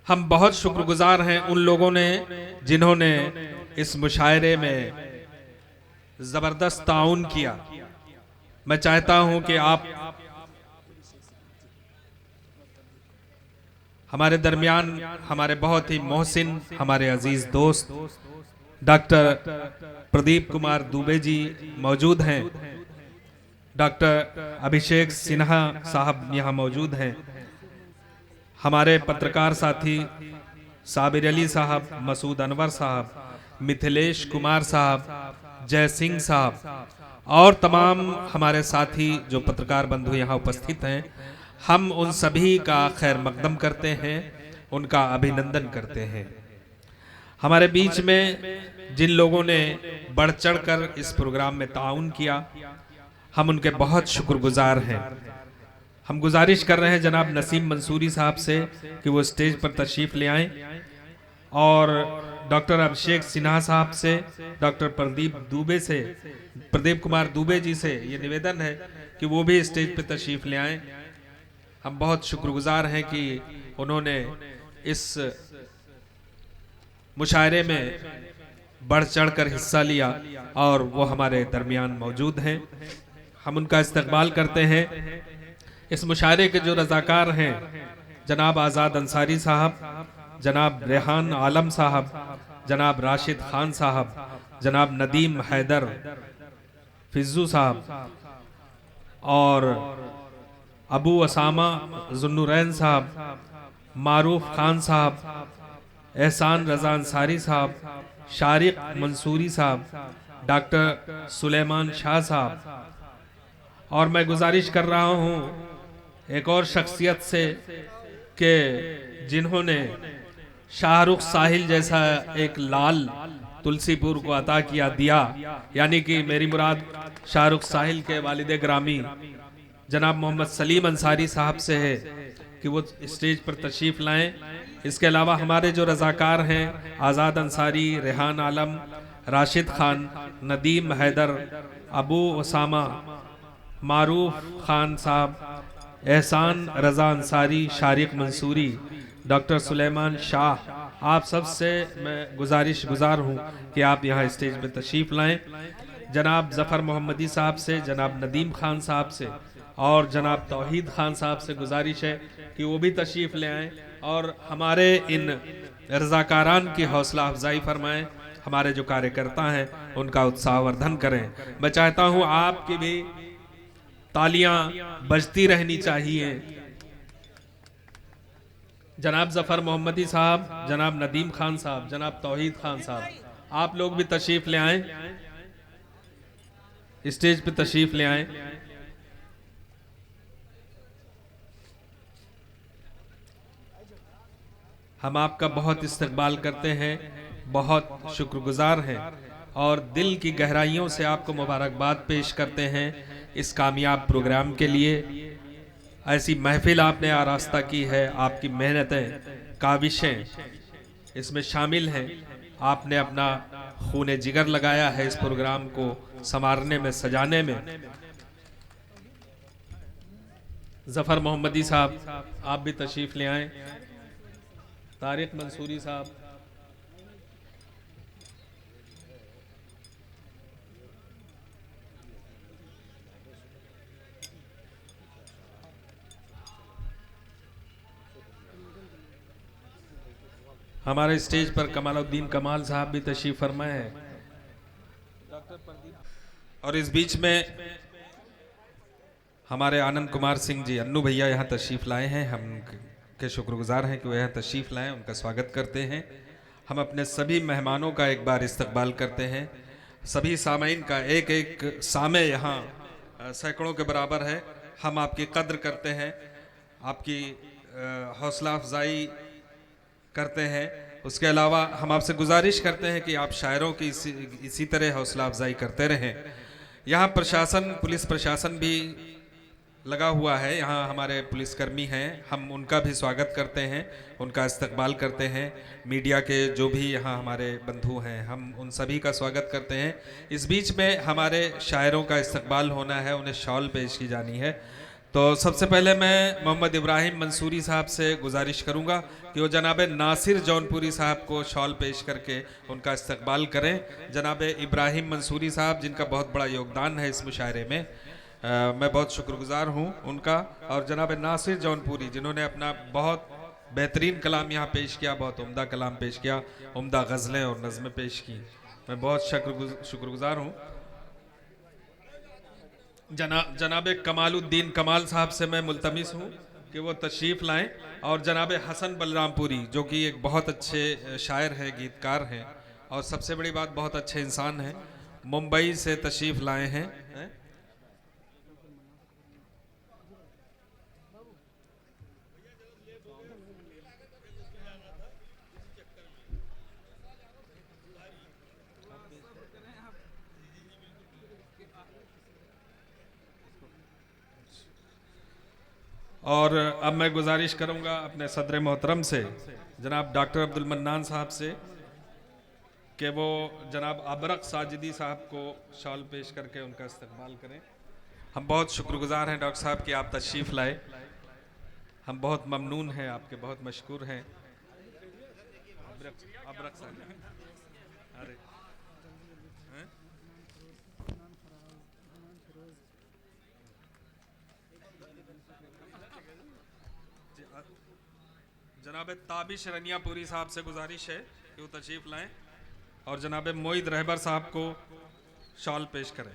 हम बहुत शुक्रगुजार हैं उन लोगों ने जिन्होंने इस मुशायरे में जबरदस्त ताउन किया। मैं चाहता हूं कि आप हमारे दरमियान हमारे बहुत ही मोहसिन, हमारे अजीज दोस्त डॉक्टर प्रदीप कुमार दुबे जी मौजूद हैं। डॉक्टर अभिषेक सिन्हा साहब यहाँ मौजूद हैं। हमारे पत्रकार साथी साबिर अली साहब, मसूद अनवर साहब, मिथिलेश कुमार साहब, जय सिंह साहब और तमाम हमारे साथी जो पत्रकार बंधु यहाँ उपस्थित हैं, हम उन सभी का खैर मकदम करते हैं, उनका अभिनंदन करते हैं। हमारे बीच में जिन लोगों ने बढ़ चढ़कर इस प्रोग्राम में ताउन किया, हम उनके बहुत शुक्रगुजार हैं। हम गुजारिश कर रहे हैं जनाब नसीम मंसूरी साहब से कि वो स्टेज पर तशरीफ ले आएं और डॉक्टर अभिषेक सिन्हा साहब से, डॉक्टर प्रदीप कुमार दुबे जी से ये निवेदन है कि वो भी स्टेज पर तशरीफ ले आएं। हम बहुत शुक्रगुजार हैं कि उन्होंने इस मुशायरे में बढ़ चढ़कर हिस्सा लिया और वो हमारे दरमियान मौजूद हैं। हम उनका इस्तकबाल करते हैं। इस मुशायरे के जो रज़ाकार हैं जनाब आज़ाद अंसारी साहब, जनाब रेहान आलम साहब, जनाब राशिद खान साहब, जनाब नदीम हैदर फिज्जू साहब और अबू असामा जुन्नुरैन साहब, मारूफ खान साहब, एहसान रजा अंसारी साहब, शारिक मंसूरी साहब, डॉक्टर सुलेमान शाह साहब। और मैं गुजारिश कर रहा हूं एक और शख्सियत से कि जिन्होंने शाहरुख साहिल जैसा एक लाल तुलसीपुर को अता किया दिया, यानी कि मेरी मुराद शाहरुख साहिल के वालिद ग्रामी जनाब मोहम्मद सलीम अंसारी साहब से है कि वो स्टेज पर तशरीफ लाएं। इसके अलावा हमारे जो रज़ाकार हैं आज़ाद अंसारी, रेहान आलम, राशिद खान, नदीम हैदर, अबू उसामा, मारूफ खान साहब, एहसान रजा अंसारी, शारिक मंसूरी, डॉक्टर सुलेमान शाह, आप सब से मैं गुजार हूँ कि आप यहाँ स्टेज पर तशरीफ लाएं। जनाब जफ़र मोहम्मदी साहब से, जनाब नदीम खान साहब से और जनाब तौहीद खान साहब से गुजारिश है कि वो भी तशरीफ ले आएं और हमारे इन रज़ाकारान की हौसला अफजाई फरमाएं। हमारे जो कार्यकर्ता हैं उनका उत्साहवर्धन करें। मैं चाहता हूं आपकी भी तालियां बजती रहनी चाहिए। जनाब जफ़र मोहम्मदी साहब, जनाब नदीम खान साहब, जनाब तौहीद खान साहब, आप लोग भी तशरीफ ले आएं, स्टेज पे तशरीफ ले आएं। हम आपका बहुत इस्तकबाल करते हैं, बहुत शुक्रगुजार हैं और दिल की गहराइयों से आपको मुबारकबाद पेश करते हैं इस कामयाब प्रोग्राम के लिए। ऐसी महफिल आपने आरास्ता की है, आपकी मेहनतें, काविशें इसमें शामिल हैं। आपने अपना खून जिगर लगाया है इस प्रोग्राम को संवारने में, सजाने में। जफ़र मोहम्मदी साहब, आप भी तशरीफ ले आएं। तारिक मंसूरी साहब, हमारे स्टेज पर कमालुद्दीन कमाल साहब भी तशरीफ फरमाए हैं। और इस बीच में हमारे आनंद कुमार सिंह जी अन्नू भैया यहाँ तशरीफ लाए हैं। हम के शुक्रगुजार हैं कि वह यहाँ तशरीफ लाएं, उनका स्वागत करते हैं। हम अपने सभी मेहमानों का एक बार इस्तकबाल करते हैं। सभी सामीन का एक एक सामे यहाँ सैकड़ों के बराबर है। हम आपकी कद्र करते हैं, आपकी हौसला अफजाई करते हैं। उसके अलावा हम आपसे गुजारिश करते हैं कि आप शायरों की इसी तरह हौसला अफजाई करते रहें। यहाँ प्रशासन, पुलिस प्रशासन भी लगा हुआ है। यहाँ हमारे पुलिसकर्मी हैं, हम उनका भी स्वागत करते हैं, उनका इस्तकबाल करते हैं। मीडिया के जो भी यहाँ हमारे बंधु हैं, हम उन सभी का स्वागत करते हैं। इस बीच में हमारे शायरों का इस्तकबाल होना है, उन्हें शॉल पेश की जानी है। तो सबसे पहले मैं मोहम्मद इब्राहिम मंसूरी साहब से गुजारिश करूंगा कि वो जनाब नासिर जौनपुरी साहब को शॉल पेश करके उनका इस्तकबाल करें। जनाब इब्राहिम मंसूरी साहब जिनका बहुत बड़ा योगदान है इस मुशायरे में, मैं बहुत शुक्रगुजार हूं उनका। और जनाब नासिर जौनपुरी जिन्होंने अपना बहुत बेहतरीन कलाम यहाँ पेश किया, बहुत उम्दा कलाम पेश किया, उम्दा गज़लें और नज़में पेश की, मैं बहुत शुक्रगुजार हूँ। जनाब कमालुद्दीन कमाल साहब से मैं मुल्तमिस हूँ कि वो तशरीफ़ लाएं, और जनाब हसन बलरामपुरी जो कि एक बहुत अच्छे शायर हैं, गीतकार हैं, और सबसे बड़ी बात बहुत अच्छे इंसान हैं, मुंबई से तशरीफ़ लाए हैं। और अब मैं गुजारिश करूंगा अपने सदर मोहतरम से जनाब डॉक्टर अब्दुल मन्नान साहब से कि वो जनाब अबरक साजिदी साहब को शॉल पेश करके उनका इस्तकबाल करें। हम बहुत शुक्रगुजार हैं डॉक्टर साहब कि आप तशरीफ़ लाए, हम बहुत ममनून हैं, आपके बहुत मशकूर हैं। अबरक साजिदी, अरे जनाब ताबिश रनियापुरी साहब से गुजारिश है कि वो तशरीफ़ लाएं और जनाब मोईद रहबर साहब को शॉल पेश करें।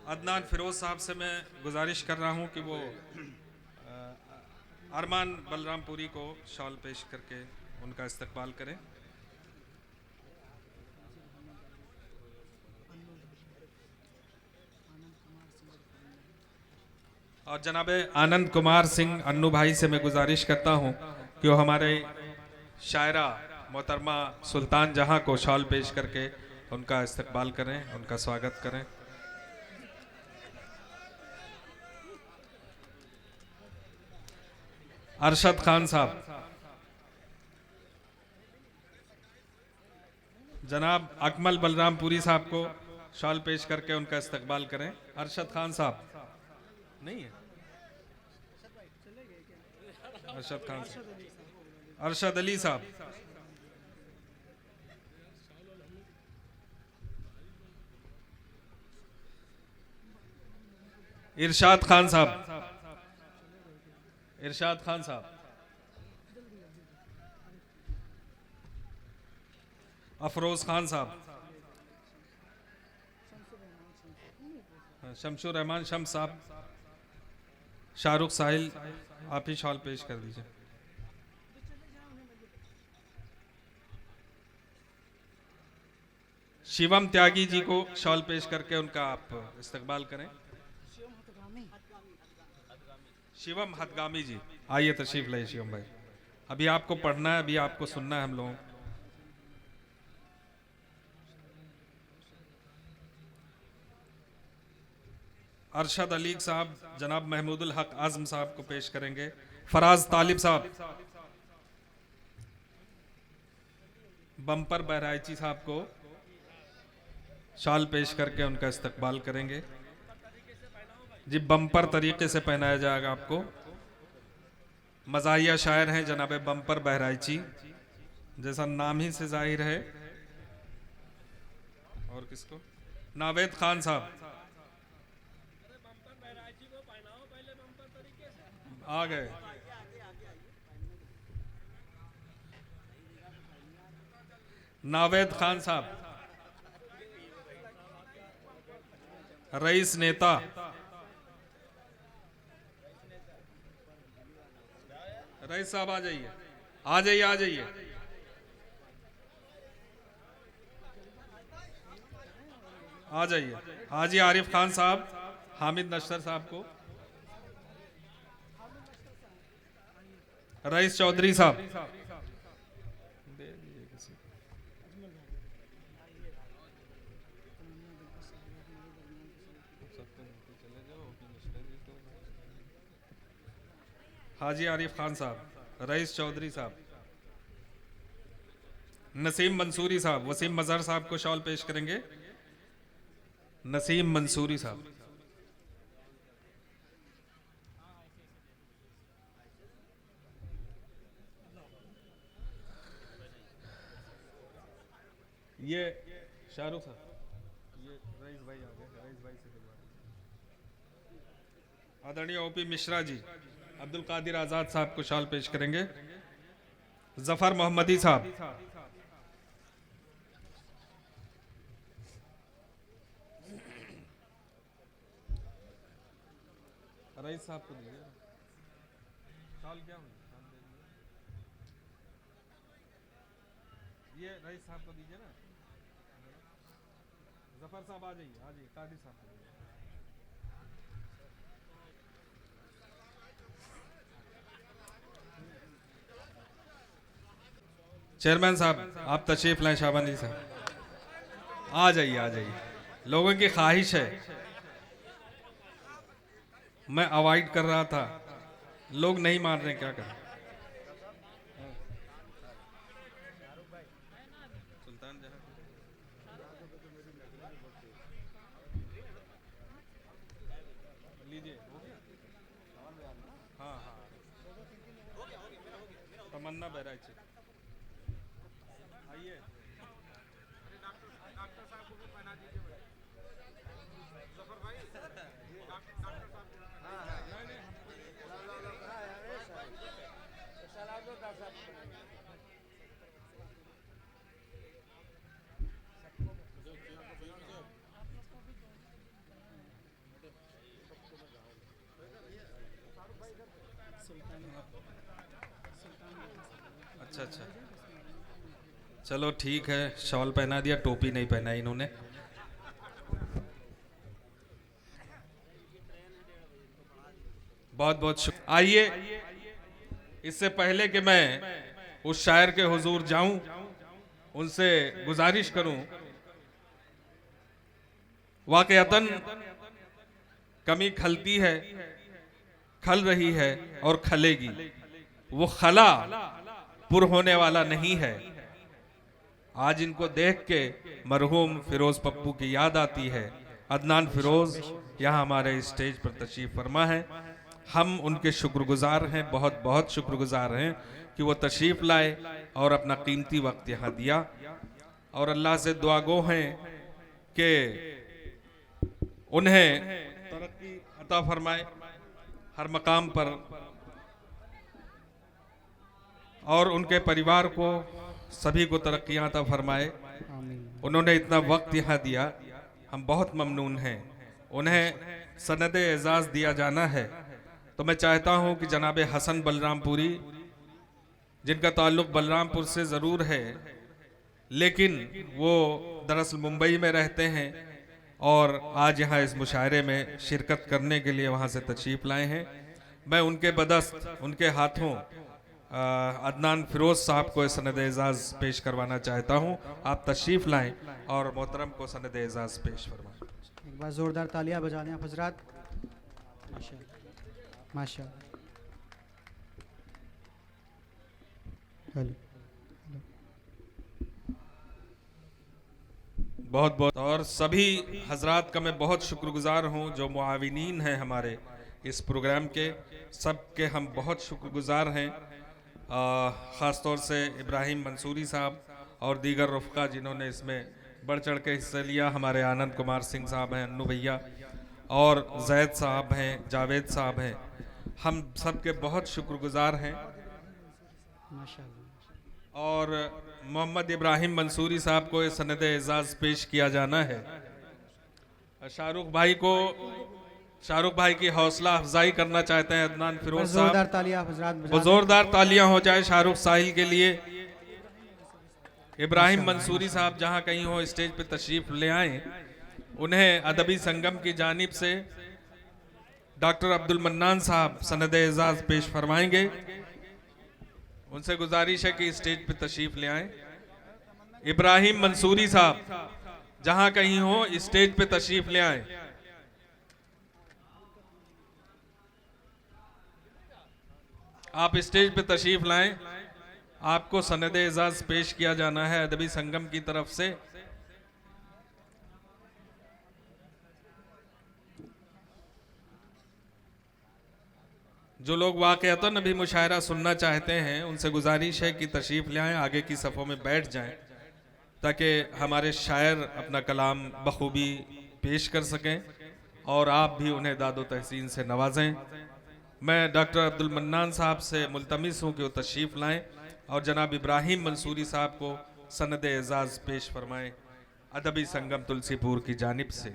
अदनान फिरोज साहब से मैं गुजारिश कर रहा हूं कि वो अरमान बलरामपुरी को शॉल पेश करके उनका इस्तकबाल करें। और जनाब आनंद कुमार सिंह अन्नू भाई से मैं गुजारिश करता हूं कि वो हमारे शायरा मोहतरमा सुल्तान जहां को शॉल पेश करके उनका इस्तकबाल करें, उनका स्वागत करें। अरशद खान साहब, जनाब अकमल बलरामपुरी साहब को शॉल पेश करके उनका इस्तकबाल करें। अरशद खान साहब नहीं है, अरशद खान साहब, अरशद अली साहब, इरशाद खान साहब, इरशाद खान साहब, अफरोज खान साहब, शमशुर रहमान शम्स साहब, शाहरुख साहिल, आप ही शॉल पेश कर दीजिए। शिवम त्यागी जी को शॉल पेश करके उनका आप इस्तकबाल करें। शिवम हदगामी जी, आइए तशरीफ लाइए शिवम भाई, अभी आपको पढ़ना है, अभी आपको सुनना है हम लोगों। अरशद अली साहब जनाब महमूदुल हक आजम साहब को पेश करेंगे। फराज तालिब साहब, बम्पर बहराइची साहब को शॉल पेश करके उनका इस्तकबाल करेंगे। जी बम्पर तरीके से पहनाया जाएगा आपको। मज़ाहिया शायर हैं जनाब बम्पर बहराइची, जैसा नाम ही से जाहिर है। और किसको? नावेद खान साहब आ गए। नावेद खान साहब, रईस नेता, रईस साहब आ जाइए, आ जाइए, आ जाइए। आ जाइए। हाजी आरिफ खान साहब, हामिद नशर साहब को, रईस चौधरी साहब, हाजी आरिफ खान साहब, रईस चौधरी साहब, नसीम मंसूरी साहब, वसीम मजहर साहब को शॉल पेश करेंगे। नसीम मंसूरी साहब, ये शाहरुख साहब, ये रईस भाई आ गए, रईस भाई से दिलवा। आदरणीय ओपी मिश्रा जी अब्दुल कादिर आजाद साहब को शॉल पेश करेंगे। जफर मोहम्मदी साहब, रईस साहब को दीजिए शॉल। क्या हुई? ये रईस साहब को दीजिए ना। जफर साहब आ जाइए, आ जाइए, कादिर साहब को दीजिए। चेयरमैन साहब आप तशरीफ लाएं। शाबानी साहब आ जाइए, आ जाइए। लोगों की ख्वाहिश है, मैं अवॉइड कर रहा था, लोग नहीं मान रहे, क्या करें। सुल्तान जहां लीजिए, हाँ हाँ, तमन्ना बहराइच आइए। अच्छा अच्छा, चलो ठीक है, शॉल पहना दिया, टोपी नहीं पहना इन्होंने। बहुत बहुत शुक्रिया। आइए, इससे पहले कि मैं उस शायर के हुजूर जाऊं, उनसे गुजारिश करूं, वाकयातन कमी खलती है, खल रही है और खलेगी। वो खला पुर होने वाला नहीं है। आज इनको देख के मरहूम फिरोज पप्पू की याद आती है। अदनान फिरोज यहाँ हमारे स्टेज पर तशरीफ फरमा है। हम उनके शुक्रगुजार हैं, बहुत बहुत शुक्रगुजार हैं कि वो तशरीफ लाए और अपना कीमती वक्त यहाँ दिया। और अल्लाह से दुआ गो हैं कि उन्हें तरक्की अता फरमाए हर मकाम पर, और उनके परिवार को, सभी को तरक्कियां अता फरमाए। उन्होंने इतना वक्त यहाँ दिया, हम बहुत ममनून हैं। उन्हें सनद एजाज दिया जाना है, तो मैं चाहता हूं कि जनाब हसन बलरामपुरी, जिनका ताल्लुक बलरामपुर से ज़रूर है लेकिन वो दरअसल मुंबई में रहते हैं और आज यहाँ इस मुशायरे में शिरकत करने के लिए वहाँ से तशरीफ़ लाए हैं, मैं उनके बदस्त, उनके हाथों अदनान फिरोज साहब को सनद एजाज पेश करवाना चाहता हूं। आप तशरीफ लाएं और मोहतरम को सनद एजाज पेश फरमाएं। एक बार जोरदार तालियां बजा दें आप हजरात। माशाअल्लाह, माशाअल्लाह। हेलो, बहुत बहुत, और सभी हजरात का मैं बहुत शुक्रगुजार हूं जो मुआविनीन हैं हमारे इस प्रोग्राम के, सब के हम बहुत शुक्रगुजार हैं। ख़ास तौर से इब्राहिम मंसूरी साहब और दीगर रुफ़का जिन्होंने इसमें बढ़ चढ़ के हिस्सा लिया। हमारे आनंद कुमार सिंह साहब हैं, अन्नू भैया और जैद साहब हैं, जावेद साहब हैं, हम सब के बहुत शुक्रगुजार हैं। माशाअल्लाह। और मोहम्मद इब्राहिम मंसूरी साहब को सनद एजाज़ पेश किया जाना है। शाहरुख भाई की हौसला अफजाई करना चाहते हैं अदनान फिरोज साहब। जोरदार तालियां हजरात बजा दें। जोरदार तालियां हो जाए शाहरुख साहिल के लिए। इब्राहिम मंसूरी साहब जहां कहीं हो स्टेज पे तशरीफ ले आए। उन्हें अदबी संगम की जानिब से डॉक्टर अब्दुल मन्नान साहब सनद एजाज पेश फरमाएंगे। उनसे गुजारिश है कि स्टेज पे तशरीफ ले आए। इब्राहिम मंसूरी साहब जहां कहीं हो स्टेज पे तशरीफ ले आए। आप स्टेज पे तशरीफ लाएं। आपको सनद एजाज पेश किया जाना है अदबी संगम की तरफ से। जो लोग वाक़अतन अभी मुशायरा सुनना चाहते हैं उनसे गुजारिश है कि तशरीफ ले आएं, आगे की सफ़ों में बैठ जाएं ताकि हमारे शायर अपना कलाम बखूबी पेश कर सकें और आप भी उन्हें दादो तहसीन से नवाजें। मैं डॉक्टर अब्दुल मन्नान साहब से मुल्तमिस हूँ कि वो तशरीफ़ लाएं और जनाब इब्राहिम मंसूरी साहब को सनद एजाज पेश फरमाएं अदबी संगम तुलसीपुर की जानिब से।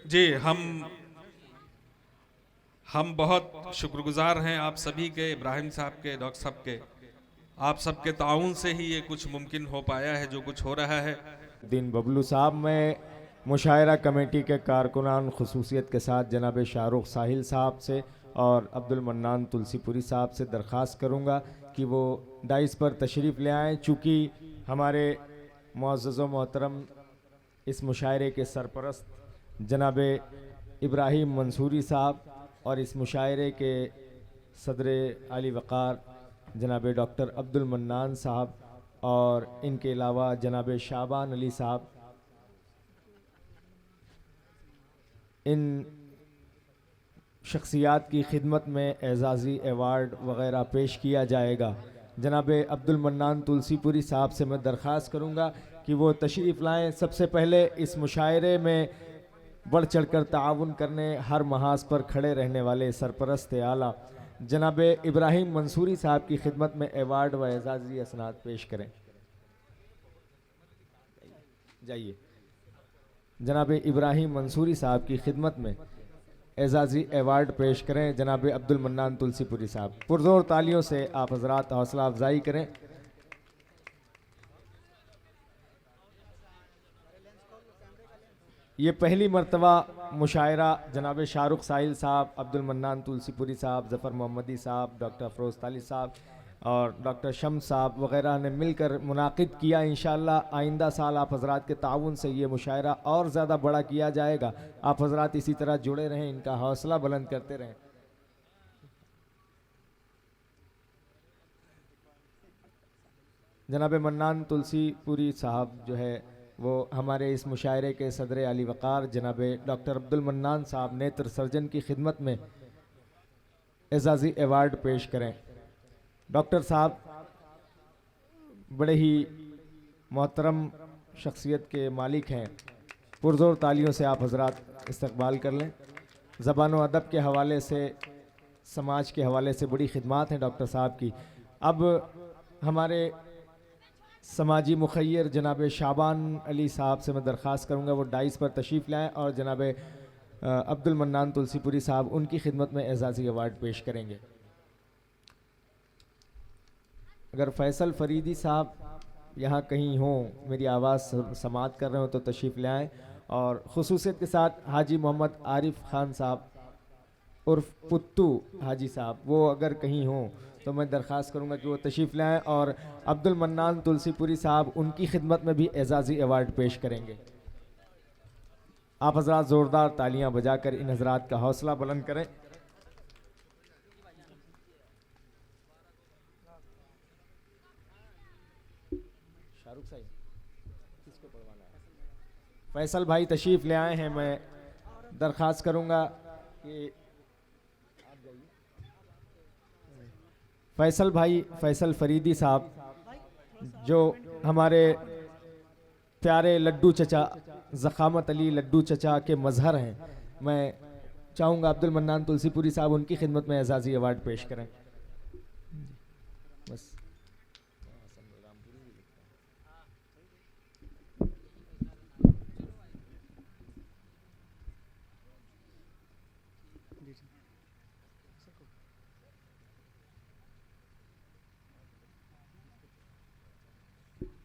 जी, हम बहुत शुक्रगुजार हैं आप सभी के, इब्राहिम साहब के, डॉक्टर साहब के। आप सबके ताउन से ही ये कुछ मुमकिन हो पाया है जो कुछ हो रहा है। दिन बबलू साहब, मैं मुशायरा कमेटी के कारकुनान खुसूसियत के साथ जनाब शाहरुख साहिल साहब से और अब्दुल मन्नान तुलसीपुरी साहब से दरख्वास्त करूँगा कि वो डाइस पर तशरीफ़ ले आएँ। चूँकि हमारे मुअज़्ज़ज़ व मोहतरम इस मुशायरे के सरपरस्त जनाब इब्राहिम मंसूरी साहब और इस मुशायरे के सदर आली वक़ार जनाब डॉक्टर अब्दुल मन्नान साहब और इनके अलावा जनाब शाबान अली साहब, इन शख्सियात की खिदमत में एजाज़ी एवार्ड वग़ैरह पेश किया जाएगा। जनाब अब्दुल मन्नान तुलसीपुरी साहब से मैं दरख्वास्त करूँगा कि वो तशरीफ़ लाएँ। सबसे पहले इस मुशायरे में बढ़ चढ़ कर ताउन करने, हर महाज पर खड़े रहने वाले सरपरस्त आला जनाब इब्राहिम मंसूरी साहब की खिदमत में एवार्ड व एजाज़ी असनाद पेश करें। जाइए, जनाब इब्राहिम मंसूरी साहब की खिदमत में एजाज़ी एवार्ड पेश करें जनाब अब्दुल मन्नान तुलसीपुरी साहब। पुरज़ोर तालियों से आप हज़रात हौसला अफजाई करें। ये पहली मरतबा मुशायरा जनाब शाहरुख साहिल साहब, अब्दुल मन्नान तुलसीपुरी साहब, ज़फ़र मोहम्मदी साहब, डॉक्टर अफरोज़ ताली साहब और डॉक्टर शम्स साहब वग़ैरह ने मिलकर मुनाकिद किया। इंशाअल्लाह आइंदा साल आप हज़रात के ताउन से ये मुशायरा और ज़्यादा बड़ा किया जाएगा। आप हज़रात इसी तरह जुड़े रहें, इनका हौसला बुलंद करते रहें। जनाब मन्नान तुलसीपुरी साहब जो है वो हमारे इस मुशायरे के सदर आली वक़ार जनाब डॉक्टर अब्दुल मन्नान साहब नेत्र सर्जन की खिदमत में एजाज़ी एवार्ड पेश करें। डॉक्टर साहब बड़े ही मोहतरम शख्सियत के मालिक हैं। पुरज़ोर तालियों से आप हज़रात इस्तकबाल कर लें। ज़बान व अदब के हवाले से, समाज के हवाले से बड़ी खिदमात हैं डॉक्टर साहब की। अब हमारे समाजी मुखैर जनाब शाबान अली साहब से मैं दरख्वास्त करूँगा वो डाइस पर तशरीफ़ लाएँ और जनाब अब्दुल मन्नान तुलसीपुरी साहब उनकी खिदमत में एजाज़ी अवार्ड पेश करेंगे। अगर फैसल फरीदी साहब यहाँ कहीं हों, मेरी आवाज़ समात कर रहे हो तो तशरीफ़ ले आएँ। और ख़ुसूसियत के साथ हाजी मोहम्मद आरिफ खान साहब उर्फ पुत्तू हाजी साहब, वो अगर कहीं हों तो मैं दरख्वास्त करूँगा कि वो तशरीफ़ लाएँ और अब्दुल मन्नान तुलसीपुरी साहब उनकी खिदमत में भी एजाज़ी अवार्ड पेश करेंगे। आप हज़रात ज़ोरदार तालियां बजाकर इन हज़रात का हौसला बुलंद करें। शाहरुख साहब किसको पढ़वाना है? फैसल भाई तशरीफ़ ले आए हैं। मैं दरख्वास्त करूँगा कि फैसल भाई, फैसल फरीदी साहब जो हमारे प्यारे लड्डू चचा ज़खामत अली लड्डू चचा के मज़हर हैं, मैं चाहूँगा अब्दुल मन्नान तुलसीपुरी साहब उनकी खिदमत में एजाज़ी अवार्ड पेश करें। बस